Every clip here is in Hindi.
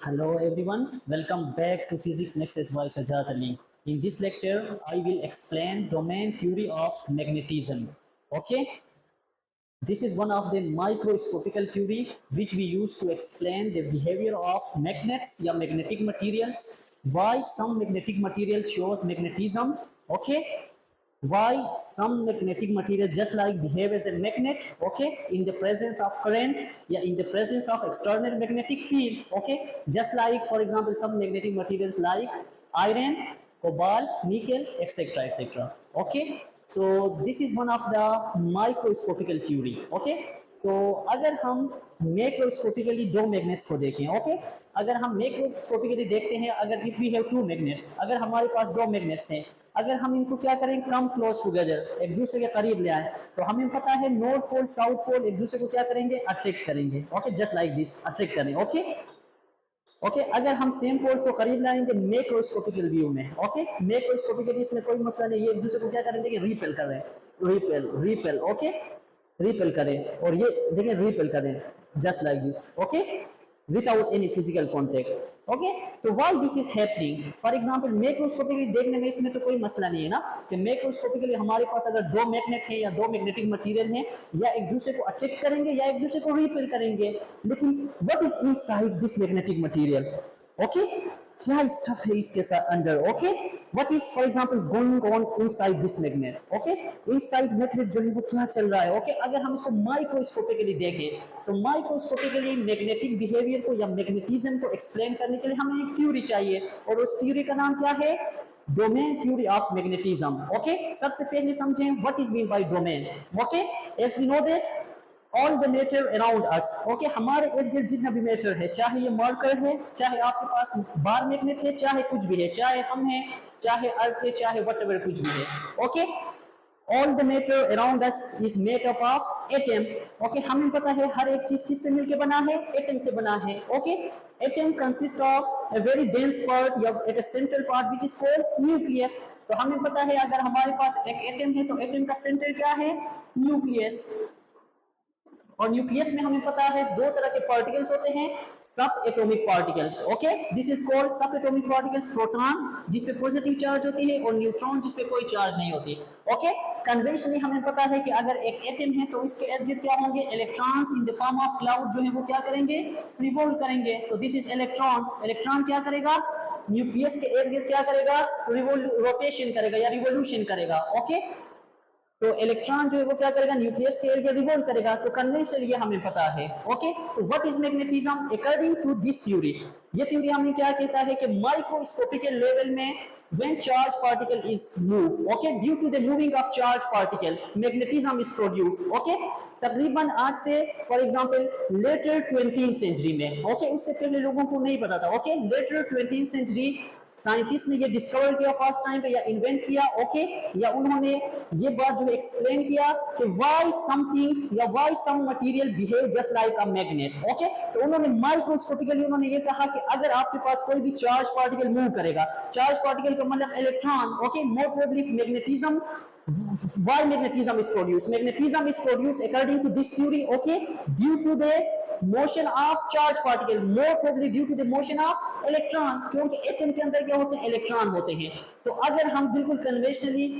Hello everyone, welcome back to Physics Nexus by Sajad Ali. In this lecture, I will explain domain theory of magnetism. Okay, this is one of the microscopical theory which we use to explain the behavior of magnets या magnetic materials. Why some magnetic material shows magnetism? Okay, why some magnetic material just like behave as a magnet, okay, in the presence of current, yeah, in the presence of external magnetic field, okay, just like for example some magnetic materials like iron, cobalt, nickel, etc, etc, okay. So this is one of the microscopical theory, okay. तो अगर हम मैक्रोस्कोपिकली दो मैग्नेट्स को देखें, ओके, अगर हम मैक्रोस्कोपिकली देखते हैं, अगर if we have two magnets, अगर हमारे पास दो मैग्नेट्स हैं, अगर हम इनको क्या करें, कम क्लोज टुगेदर, एक दूसरे के करीब ले आए, तो हमें पता है नॉर्थ पोल साउथ पोल एक दूसरे को क्या करेंगे, अट्रैक्ट करेंगे, okay, just like this attract करें, ओके ओके। अगर हम सेम पोल्स को करीब लाएंगे मैक्रोस्कोपिकल व्यू में, ओके, मैक्रोस्कोपिकली इसमें कोई मसला नहीं, ये एक दूसरे को क्या करेंगे, रिपेल कर रहे हैं, रिपेल रिपेल, ओके, रिपेल करें, और ये देखिए रिपेल करें just like this, okay, without any physical contact, okay. तो why this is happening, for example macroscopically देखने में इसमें तो कोई मसला नहीं है ना, कि मैक्रोस्कोपिकली हमारे पास अगर दो मैग्नेट है या दो मैग्नेटिक मटेरियल है, या एक दूसरे को अट्रैक्ट करेंगे या एक दूसरे को रिपेल करेंगे, लेकिन what is inside this magnetic material, okay, क्या स्टफ है इसके साथ अंदर, okay, what is for example going on inside this magnet, okay, inside magnet जो है वो क्या चल रहा है, okay, अगर हम इसको माइक्रोस्कोपिकली देखें, तो माइक्रोस्कोपिकली मैग्नेटिक बिहेवियर को या मैग्नेटिज्म को एक्सप्लेन करने के लिए हमें एक थ्योरी चाहिए, और उस थ्योरी का नाम क्या है, domain theory of magnetism, okay. सबसे पहले समझें what is mean by domain, okay, as we know that all the matter around us, okay, हमारे इर्द गिर्द जितना भी मैटर है, चाहे ये मार्कर है, चाहे आपके पास बार मैग्नेट है, चाहे कुछ भी है, चाहे हम हैं, चाहे अर्थ है, चाहे व्हाटएवर कुछ भी है, okay, all the matter around us is made up of atom, okay, हमें पता है हर एक चीज किससे मिलकर बना है, एटम से बना है, okay. Atom consist of a very dense part या at a central part which is called nucleus. तो हमें पता है अगर हमारे पास एक एटम है तो एटम का सेंटर क्या है, न्यूक्लियस, और न्यूक्लियस में हमें पता है दो तरह के पार्टिकल्स होते हैं, सब atomic particles, okay, this is called सब एटॉमिक पार्टिकल्स, प्रोटॉन जिसपे पॉजिटिव चार्ज होती है और न्यूट्रॉन जिसपे कोई चार्ज नहीं होती, ओके। कन्वेंशनली हमें पता है कि अगर एक एटम है तो इसके इर्द गिर्द क्या होंगे, electrons in the form of cloud जो है वो क्या करेंगे, रिवॉल्व करेंगे, तो दिस इज इलेक्ट्रॉन, इलेक्ट्रॉन क्या करेगा, न्यूक्लियस के इर्द गिर्द क्या करेगा, रोटेशन करेगा या रिवोल्यूशन करेगा, ओके। तो इलेक्ट्रॉन जो है वो क्या करेगा, न्यूक्लियस के एरिया रिवॉल्व करेगा, तो कन्वेंशनली ये हमें पता है, ओके। तो what is magnetism according to this theory, ये थ्योरी हमें क्या कहता है कि माइक्रोस्कोपिकल लेवल में when charge particle is moved, okay, due to the moving of charge particle magnetism is produced, okay। तकरीबन आज से for example later 20th century में, ओके, उससे पहले लोगों को नहीं पता था, okay, letter 20th century scientist ने ये डिस्कवर किया फर्स्ट टाइम पे या इन्वेंट किया, ओके, या उन्होंने ये बात जो है एक्सप्लेन किया कि व्हाई समथिंग या why some material behave just like a magnet, okay. तो उन्होंने माइक्रोस्कोपिकली उन्होंने ये कहा कि अगर आपके पास कोई भी चार्ज पार्टिकल मूव करेगा, चार्ज पार्टिकल का मतलब electron, okay, more probably magnetism, why magnetism is produced, magnetism is produced according to this theory, okay, due to the motion of charge particle, more probably due to the motion of electron, क्योंकि एटम के अंदर क्या होते हैं, इलेक्ट्रॉन होते हैं। तो अगर हम बिल्कुल कन्वेंशनली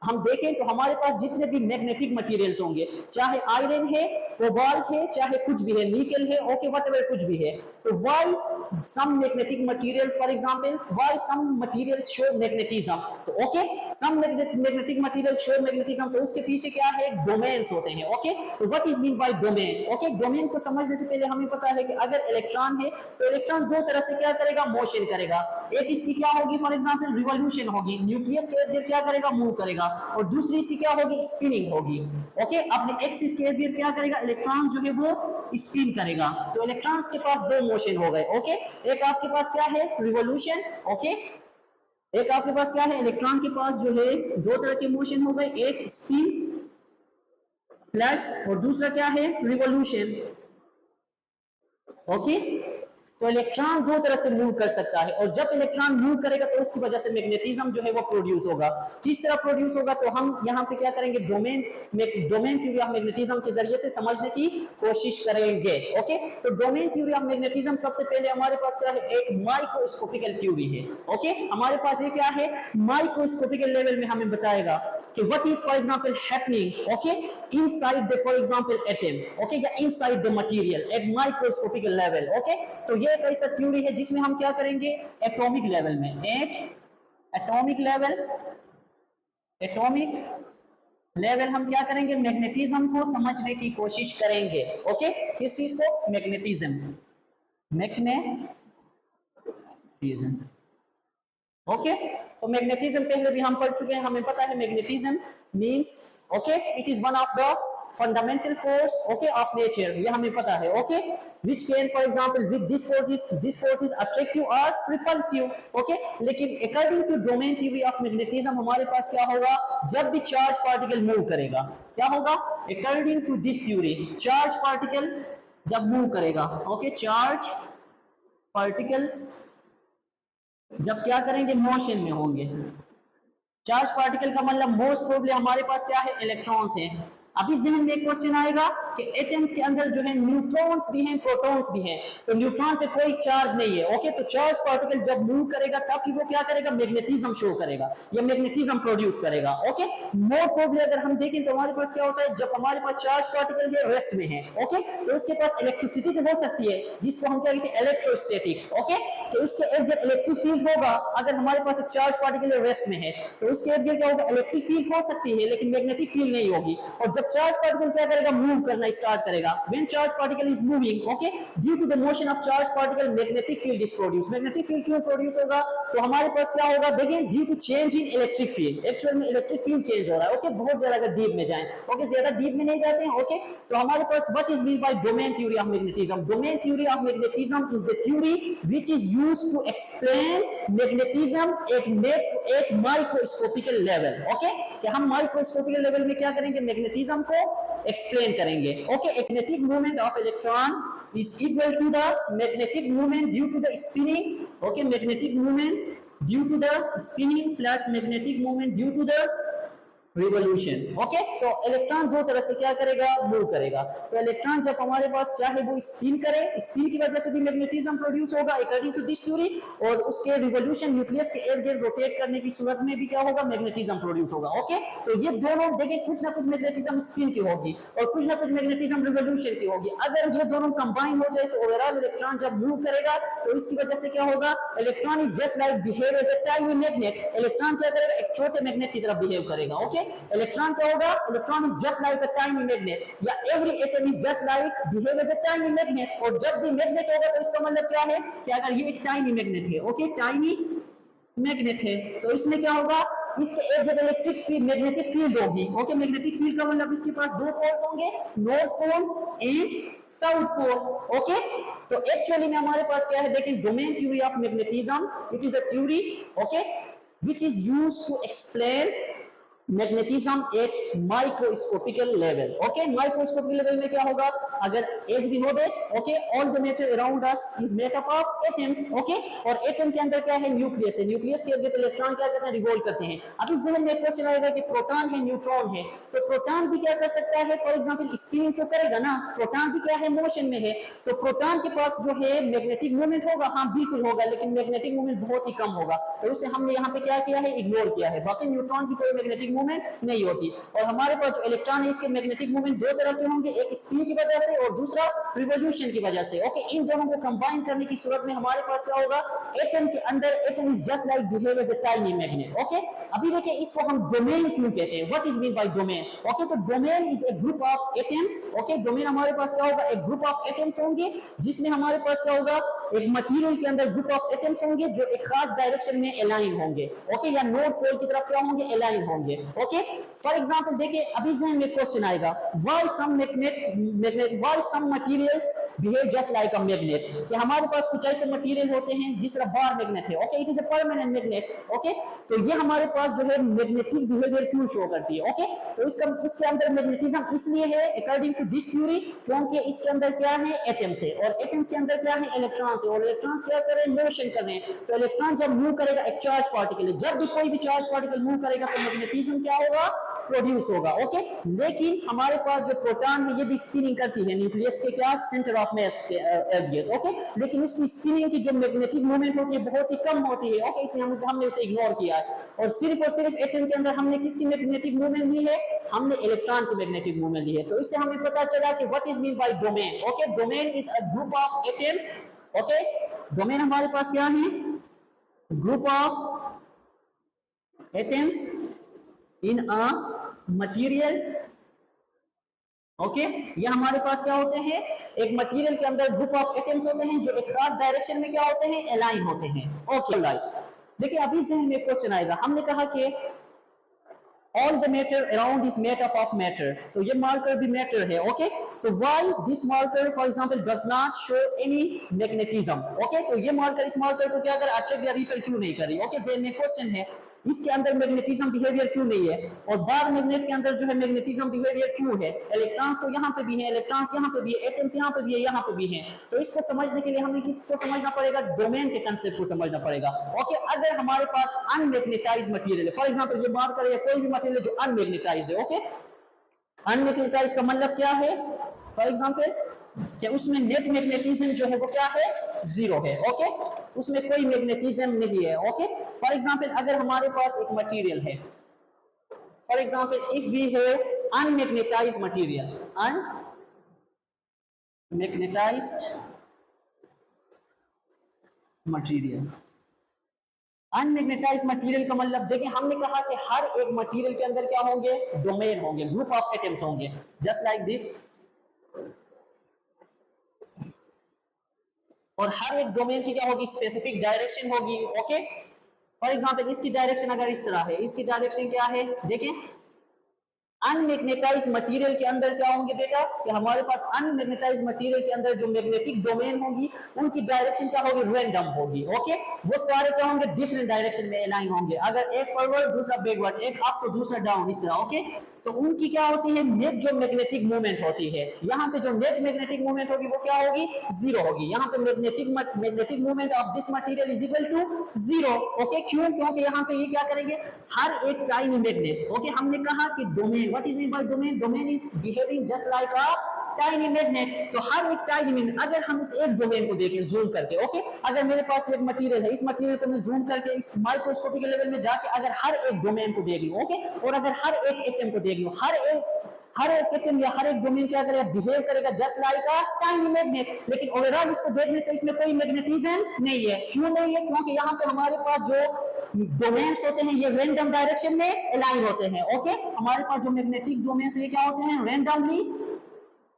हम देखें तो हमारे पास जितने भी मैग्नेटिक मटेरियल्स होंगे, चाहे आयरन है, कोबाल्ट है, चाहे कुछ भी है, निकल है, ओके, व्हाटएवर कुछ भी है, तो why some magnetic materials, for example why some materials show magnetism, तो okay, some magnetic material show magnetism, तो उसके पीछे क्या है, डोमेन्स होते हैं, ओके। तो what is mean by domain, okay, domain को समझने से पहले हमें पता है कि अगर इलेक्ट्रॉन है तो इलेक्ट्रॉन दो तरह से क्या करेगा, मोशन करेगा, एक इसकी क्या होगी, फॉर एग्जांपल रिवॉल्यूशन होगी, न्यूक्लियस के इर्द-गिर्द क्या करेगा, मूव करेगा, और दूसरी सी क्या होगी, स्पिनिंग होगी, ओके। अपने एक्सिस के इर्द-गिर्द क्या करेगा, इलेक्ट्रॉन जो है वो स्पिन करेगा, तो इलेक्ट्रॉन्स के पास दो मोशन हो गए, ओके। एक आपके पास क्या है, रिवॉल्यूशन, ओके, एक आपके पास क्या है, इलेक्ट्रॉन के पास जो है दो तरह के मोशन हो गए, एक स्पिन प्लस और दूसरा क्या है, रिवॉल्यूशन, ओके। तो इलेक्ट्रॉन दो तरह से मूव कर सकता है, और जब इलेक्ट्रॉन मूव करेगा तो उसकी वजह से मैग्नेटिज्म जो है वो प्रोड्यूस होगा। किस तरह प्रोड्यूस होगा, तो हम यहाँ पे क्या करेंगे, डोमेन थ्योरी ऑफ मैग्नेटिज्म के जरिए से समझने की कोशिश करेंगे। ओके, तो डोमेन थ्योरी ऑफ मैग्नेटिज्म सबसे पहले हमारे पास क्या है, एक माइक्रोस्कोपिकल थ्योरी है। ओके, हमारे पास ये क्या है, माइक्रोस्कोपिकल लेवल में हमें बताएगा कि what is for example happening, okay, inside the for example atom, okay, या inside the material at microscopical level, okay। तो ये एक ऐसा थ्योरी है जिसमें हम क्या करेंगे, एटॉमिक लेवल में, एटॉमिक लेवल हम क्या करेंगे, मैग्नेटिज्म को समझने की कोशिश करेंगे। ओके, किस चीज को, मैग्नेटिज्म, ओके। तो मैग्नेटिज्म पहले भी हम पढ़ चुके हैं, हमें पता है magnetism means, okay, it is one of the fundamental force, okay, of nature, ये हमें पता है। Okay, which can for example with this force is attractive or repulsive, okay। लेकिन according to domain theory of magnetism हमारे पास क्या होगा, जब भी चार्ज पार्टिकल मूव करेगा, क्या होगा, according to this theory charge particle जब मूव करेगा, ओके, चार्ज पार्टिकल्स जब क्या करेंगे, मोशन में होंगे। चार्ज पार्टिकल का मतलब मोस्ट प्रोबेबली हमारे पास क्या है, इलेक्ट्रॉन्स हैं। अभी जहन में एक क्वेश्चन आएगा कि एटम्स के अंदर जो है न्यूट्रॉन्स भी हैं, प्रोटॉन्स भी हैं, तो न्यूट्रॉन पे कोई चार्ज नहीं है। ओके, तो चार्ज पार्टिकल जब मूव करेगा तब ही वो क्या करेगा, मैग्नेटिज्म शो करेगा या मैग्नेटिज्म प्रोड्यूस करेगा। ओके, मोर प्रोबेबली अगर हम देखें तो हमारे पास क्या होता है, जब हमारे पास चार्ज पार्टिकल है रेस्ट में है, ओके, तो उसके पास इलेक्ट्रिसिटी तो हो सकती है जिसको हम क्या कहते हैं, इलेक्ट्रोस्टैटिक। ओके, तो उसके इर्द गिर्द इलेक्ट्रिक फील्ड होगा। अगर हमारे पास एक चार्ज पार्टिकल रेस्ट में है तो उसके इर्द गिर्द क्या होगा, इलेक्ट्रिक फील्ड हो सकती है लेकिन मैग्नेटिक फील्ड नहीं होगी। और जब चार्ज पार्टिकल क्या करेगा, मूव करना स्टार्ट करेगा, when charge particle is moving, okay, due to the motion of charge particle magnetic field is produce. Magnetic field क्यों प्रोड्यूस होगा, तो हमारे पास क्या होगा, देखिए, due to change in electric field, actual में इलेक्ट्रिक फील्ड चेंज हो रहा है। ओके, बहुत ज्यादा अगर डीप में जाएं, ओके, ज्यादा डीप में नहीं जाते हैं। ओके, तो हमारे पास what is mean by domain theory of magnetism, domain theory of magnetism is the theory which is used to explain magnetism एक माइक्रोस्कोपिकल लेवल। ओके, कि हम माइक्रोस्कोपिकल लेवल में क्या करेंगे, मैग्नेटिज्म को एक्सप्लेन करेंगे। Okay, magnetic movement of electron is equal to the magnetic movement due to the spinning, okay, magnetic movement due to the spinning plus magnetic movement due to the revolution. Okay, तो इलेक्ट्रॉन दो तरह से क्या करेगा, मूव करेगा। तो इलेक्ट्रॉन जब हमारे पास चाहे वो स्पिन करे, स्पिन की वजह से भी मैग्नेटिज्म प्रोड्यूस होगा अकॉर्डिंग टू दिस थ्योरी, और उसके रिवोल्यूशन न्यूक्लियस के इर्द गिर्द रोटेट करने की सूरत में भी क्या होगा, मैग्नेटिज्म प्रोड्यूस होगा। ओके, तो ये दोनों देखिए, कुछ ना कुछ मैग्नेटिज्म स्पिन की होगी और कुछ ना कुछ मैग्नेटिज्म रिवोल्यूशन की होगी। अगर ये दोनों कंबाइन हो जाए तो ओवरऑल इलेक्ट्रॉन जब मूव करेगा तो इसकी वजह से क्या होगा, electron is just like behave as a tiny magnet. Electron क्या करेगा, एक छोटे मैग्नेट की तरह बिहेव करेगा। ओके, इलेक्ट्रॉन क्या होगा, electron is just like a tiny magnet, या every atom is just like behave as a tiny magnet. और जब भी मैग्नेट होगा तो इसका मतलब क्या है कि अगर ये एक टाइनी मैग्नेट है, ओके, टाइनी मैग्नेट है, तो इसमें क्या होगा, इसके एक जगह इलेक्ट्रिक फील्ड, मैग्नेटिक फील्ड होगी। ओके, मैग्नेटिक फील्ड का मतलब इसके पास दो पोल्स होंगे, north pole and south pole. Okay, तो एक्चुअली में हमारे पास क्या है, देखें, domain theory of magnetism, it is a theory, okay, which is used to explain magnetism at microscopical level. Okay, microscopical level में क्या होगा, अगर as we know that, okay, all the matter around us is made up of atoms. Okay, और एटम के अंदर क्या है, न्यूक्लियस है, न्यूक्लियस के अंदर इलेक्ट्रॉन क्या करते हैं, रिवॉल्व करते हैं। अब इस जहन में क्वेश्चन आएगा कि प्रोटॉन है, न्यूट्रॉन है, तो प्रोटॉन भी क्या कर सकता है, फॉर एग्जांपल स्पिनिंग तो करेगा ना, प्रोटॉन भी क्या है, मोशन में है, तो प्रोटॉन के पास जो है मैग्नेटिक मूवमेंट होगा, हाँ बिल्कुल होगा, लेकिन मैग्नेटिक मूवमेंट बहुत ही कम होगा, तो उसे हमने यहाँ पे क्या किया है, इग्नोर किया है। बाकी न्यूट्रॉन की कोई मैग्नेटिक मूवमेंट नहीं होती। और हमारे पास जो इलेक्ट्रॉन है, इसके मैग्नेटिक मूवमेंट दो तरह के होंगे, एक स्पिन की वजह से और दूसरा रिवोल्यूशन की वजह से। ओके, इन दोनों को कंबाइन करने की सूरत में हमारे पास क्या होगा, एटम के अंदर, atom is just like behave as a tiny magnet. Okay, अभी देखिए, इसको हम डोमेन क्यों कहते हैं, what is mean by domain. Okay, तो domain is a group of atoms. Okay, domain हमारे पास क्या होगा, एक ग्रुप ऑफ एटम्स होंगे जिसमें हमारे पास क्या होगा, एक मटेरियल के अंदर ग्रुप ऑफ एटम्स होंगे जो एक खास डायरेक्शन में अलाइन होंगे। ओके, या नॉर्थ पोल की तरफ क्या होंगे, अलाइन होंगे। ओके, फॉर एग्जांपल देखिए, अभी जहन में क्वेश्चन आएगा, why some magnet, why some materials behave just like a magnet, कि हमारे पास कुछ ऐसे मटेरियल होते हैं जिस तरह बार मैग्नेट है, okay, it is a permanent magnet, okay, तो ये हमारे पास जो है मैग्नेटिक बिहेवियर क्यों शो करती है, ओके, तो इसके अंदर मैग्नेटिज्म इसलिए है अकॉर्डिंग टू दिस थ्योरी, क्योंकि इसके अंदर क्या है, एटम्स है, और एटम्स के अंदर क्या है, इलेक्ट्रॉन्स है, और इलेक्ट्रॉन्स क्या कर रहे हैं, मोशन कर रहे हैं, तो इलेक्ट्रॉन जब मूव करेगा, एक चार्ज पार्टिकल है, जब भी कोई भी चार्ज पार्टिकल मूव करेगा तो मैग्नेटिज्म क्या होगा, प्रोड्यूस होगा, ओके, लेकिन हमारे पास जो प्रोटॉन है ये भी स्पिनिंग करती है न्यूक्लियस के क्या, सेंटर ऑफ मास के इर्द, ओके, लेकिन इसकी स्पिनिंग की जो मैग्नेटिक मूवमेंट होती है बहुत ही कम होती है, ओके, इसलिए हमने उसे इग्नोर किया है, और सिर्फ एटम के अंदर हमने किसकी मैग्नेटिक मूवमेंट ली है, हमने इलेक्ट्रॉन की मैग्नेटिक मूवमेंट ली है, तो इससे हमें पता चला कि what is mean by domain, okay, domain is a group of atoms, okay, domain हमारे पास क्या है, group of atoms in a material, okay, ये हमारे पास क्या होते हैं, एक मटेरियल के अंदर ग्रुप ऑफ एटम्स होते हैं जो एक खास डायरेक्शन में क्या होते हैं, अलाइन होते हैं, ओके, राइट, देखिए अभी जहन में क्वेश्चन आएगा, हमने कहा कि all the matter around is made up of matter, तो ये मार्कर भी मैटर है, ओके, तो why this marker for example does not show any magnetism, okay, तो ये मार्कर इस मार्कर को क्या कर अट्रैक्ट या रिपेल क्यों नहीं कर रही, ओके, जेन में क्वेश्चन है, इसके अंदर मैग्नेटिज्म बिहेवियर क्यों नहीं है, और बार मैग्नेट के अंदर जो है मैग्नेटिज्म बिहेवियर क्यों है, इलेक्ट्रॉन्स तो यहाँ पे भी है, इलेक्ट्रॉन्स यहाँ पे भी है, एटम्स यहाँ पे भी है, यहाँ पे भी है, तो इसको समझने के लिए हमें किसको समझना पड़ेगा, डोमेन के कंसेप्ट को समझना पड़ेगा, ओके, अगर हमारे पास अनमैग्नेटाइज्ड मटेरियल है, फॉर एग्जांपल ये मार्कर या कोई भी मटेरियल जो अनमैग्नेटाइज्ड है, ओके, अनमैग्नेटाइज्ड का मतलब क्या है, फॉर एग्जांपल कि उसमें नेट मैग्नेटिज्म जो है वो क्या है, जीरो है, ओके, उसमें कोई मैग्नेटिज्म नहीं है, ओके, फॉर एग्जांपल अगर हमारे पास एक मटेरियल है, for example if we have unmagnetized material, unmagnetized material, unmagnetized material का मतलब देखिए हमने कहा कि हर एक मटेरियल के अंदर क्या होंगे, डोमेन होंगे, ग्रुप ऑफ एटम्स होंगे, जस्ट लाइक दिस, और हर एक डोमेन की क्या होगी, स्पेसिफिक डायरेक्शन होगी, ओके, फॉर एग्जांपल इसकी डायरेक्शन अगर इस तरह है, इसकी डायरेक्शन क्या है, देखें अनमैग्नेटाइज्ड मटेरियल के अंदर क्या होंगे बेटा, कि हमारे पास अनमैग्नेटाइज्ड मटेरियल के अंदर जो मैग्नेटिक डोमेन होंगी उनकी डायरेक्शन क्या होगी, रैंडम होगी, ओके, वो सारे क्या होंगे, डिफरेंट डायरेक्शन में अलाइन होंगे, अगर एक फॉरवर्ड दूसरा बैकवर्ड, एक अप तो दूसरा डाउन, इस तरह, ओके, तो उनकी क्या होती है, नेट जो मैग्नेटिक मूवमेंट होती है, यहाँ पे जो नेट मैग्नेटिक मूवमेंट होगी वो क्या होगी, जीरो होगी, यहाँ पे magnetic movement of this material is equal to zero, okay, क्यों, क्योंकि यहाँ पे ये क्या करेंगे, हर एक टाइनी मैग्नेट, ओके, हमने कहा कि domain, what is mean by domain, domain is behaving just like a tiny magnet, तो हर एक टाइनी मैग्नेट, अगर हम इस एक डोमेन को देखें जूम करके, ओके, अगर मेरे पास एक मटेरियल है, इस मटेरियल को मैं जूम करके इस माइक्रोस्कोपिक के लेवल में जाके अगर हर एक डोमेन को देख लूं, ओके, और अगर हर एक एटम को देख लूं, हर एक एटम या हर एक डोमेन क्या करेगा, बिहेव करेगा just like a tiny magnet, लेकिन ओवरऑल इसको देखने से इसमें कोई मैग्नेटिज्म नहीं है, क्यों नहीं है, क्योंकि यहाँ पे हमारे पास जो डोमेन्स होते हैं ये रैंडम डायरेक्शन में अलाइन होते हैं, ओके, हमारे पास जो मैग्नेटिक डोमेन्स ये क्या होते हैं,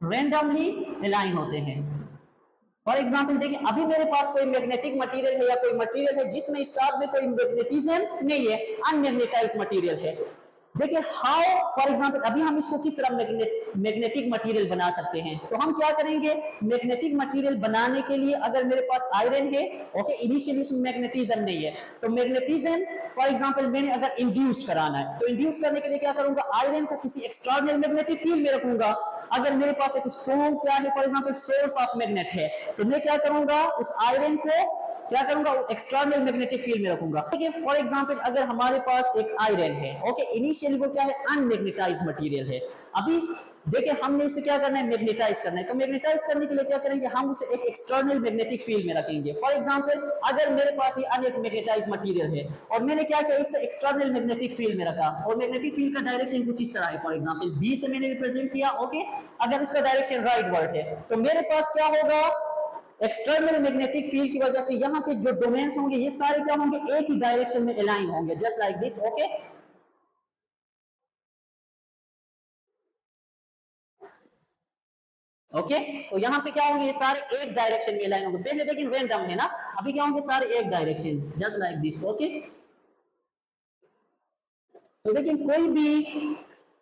रैंडमली अलाइन होते हैं, फॉर एग्जाम्पल देखिए अभी मेरे पास कोई मैग्नेटिक मटेरियल है या कोई मटेरियल है जिसमें स्टार्ट में कोई मैग्नेटिज्म नहीं है, अनमैग्नेटाइज्ड मटेरियल है, देखिए हाउ, फॉर एग्जांपल अभी हम इसको किस तरह मैग्नेटिक मटेरियल बना सकते हैं, तो हम क्या करेंगे, मैग्नेटिक मटेरियल बनाने के लिए अगर मेरे पास आयरन है, ओके, इनिशियली उसमें मैग्नेटिज्म नहीं है, तो मैग्नेटिज्म फॉर एग्जांपल मैंने अगर इंड्यूस कराना है, तो इंड्यूस करने के लिए क्या करूंगा, आयरन को किसी एक्सटर्नल मैग्नेटिक फील्ड में रखूंगा, अगर मेरे पास एक स्ट्रॉन्ग क्या है, for example source of magnet है, तो मैं क्या करूंगा, उस आयरन को क्या करूंगा, एक्सटर्नल मैग्नेटिक फील्ड में रखूंगा, देखिए फॉर एग्जांपल अगर हमारे पास एक आयरन है, ओके, इनिशियली वो क्या है, अनमैग्नेटाइज्ड मटेरियल है, अभी देखिए हमने उसे क्या करना है, मैग्नेटाइज करना है, तो मैग्नेटाइज करने के लिए क्या करेंगे, हम उसे एक एक्सटर्नल मैग्नेटिक फील्ड में रखेंगे, फॉर एग्जांपल अगर मेरे पास ये अनमैग्नेटाइज्ड मटेरियल है और मैंने क्या किया, इससे एक्सटर्नल मैग्नेटिक फील्ड में रखा, और मैग्नेटिक फील्ड का डायरेक्शन कुछ इस तरह है, फॉर एग्जांपल बी से मैंने रिप्रेजेंट किया, ओके, अगर उसका डायरेक्शन राइट वर्ड है, तो मेरे पास क्या होगा, एक्सटर्नल मैग्नेटिक फील्ड की वजह से यहाँ पे जो डोमेन्स होंगे ये सारे क्या होंगे, एक ही डायरेक्शन में अलाइन होंगे, just like this, okay, okay, तो यहाँ पे क्या होंगे, ये सारे एक डायरेक्शन में अलाइन होंगे, पहले लेकिन रैंडम है ना, अभी क्या होंगे, सारे एक direction, just like this, okay, तो देखिए कोई भी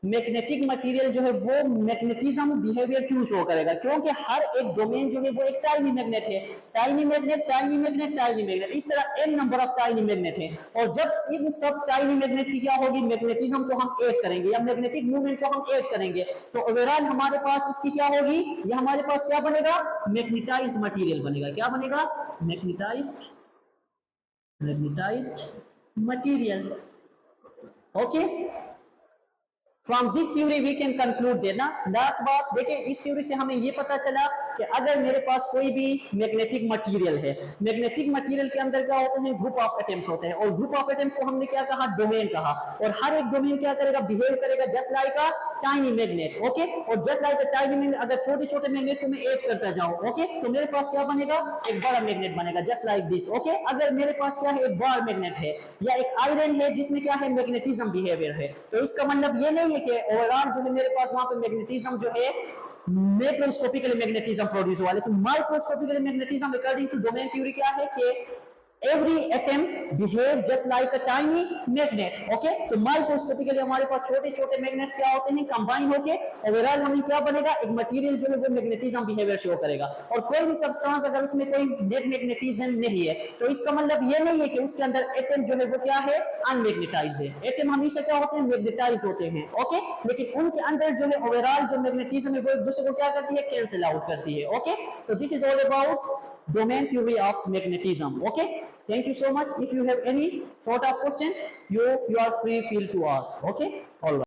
मैग्नेटिक मटेरियल जो है वो मैग्नेटिज्म बिहेवियर क्यों शो करेगा, क्योंकि हर एक डोमेन जो है वो एक टाइनी मैग्नेट है, tiny magnet tiny magnet tiny magnet, इस तरह n number of tiny magnet है। और जब इन सब टाइनी मैग्नेट की क्या होगी, मैग्नेटिज्म को हम ऐड करेंगे या मैग्नेटिक मूवमेंट को हम ऐड करेंगे, तो ओवरऑल हमारे पास इसकी क्या होगी, ये हमारे पास क्या बनेगा, मैग्नेटाइज्ड मटेरियल बनेगा। क्या बनेगा, magnetized material. Okay, from this theory we can conclude देना। लास्ट बात देखिए, इस थ्योरी से हमें ये पता चला कि अगर मेरे पास कोई भी मैग्नेटिक मटेरियल है, मैग्नेटिक मटेरियल के अंदर क्या होते हैं, ग्रुप ऑफ एटम्स होते हैं, और ग्रुप ऑफ एटम्स को हमने क्या कहा, डोमेन कहा, और हर एक डोमेन क्या करेगा, बिहेव करेगा just like a tiny magnet. Okay, और just like a tiny magnet, अगर छोटे छोटे मैग्नेट को मैं ऐड करता जाऊं, ओके, तो मेरे पास क्या बनेगा, एक बड़ा मैग्नेट बनेगा जस्ट लाइक दिस। ओके, अगर मेरे पास क्या है, एक बड़ा मैग्नेट है या एक आयरन है जिसमें क्या है, मैग्नेटिज्म बिहेवियर है, तो इसका मतलब ये नहीं है कि ओवरऑल जो है मेरे पास वहां पे मैग्नेटिज्म जो है मैक्रोस्कोपिकली मैग्नेटिज्म प्रोड्यूस हुआ, लेकिन microscopically magnetism according to domain theory क्या है कि every atom behave just like a tiny magnet। Okay, तो माइक्रोस्कोपिकली हमारे पास छोटे छोटे मैग्नेट्स क्या होते हैं, कंबाइन होके ओवरऑल हमें क्या बनेगा, एक मटेरियल जो है वो मैग्नेटिज्म बिहेवियर शो करेगा। और कोई भी सब्सटेंस अगर उसमें कोई नेट मैग्नेटिज्म नहीं है, तो इसका मतलब ये नहीं है कि उसके अंदर एटम जो है वो क्या है, अनमैग्नेटाइज है। एटम हमेशा क्या होते हैं, मैग्नेटाइज होते हैं। ओके, लेकिन उनके अंदर जो है ओवरऑल जो मैग्नेटिज्म है वो एक दूसरे को क्या करती है, कैंसिल आउट करती है। ओके, तो this is all about domain theory of magnetism। Okay, thank you so much। If you have any sort of question, you are free, feel to ask। Okay, all right।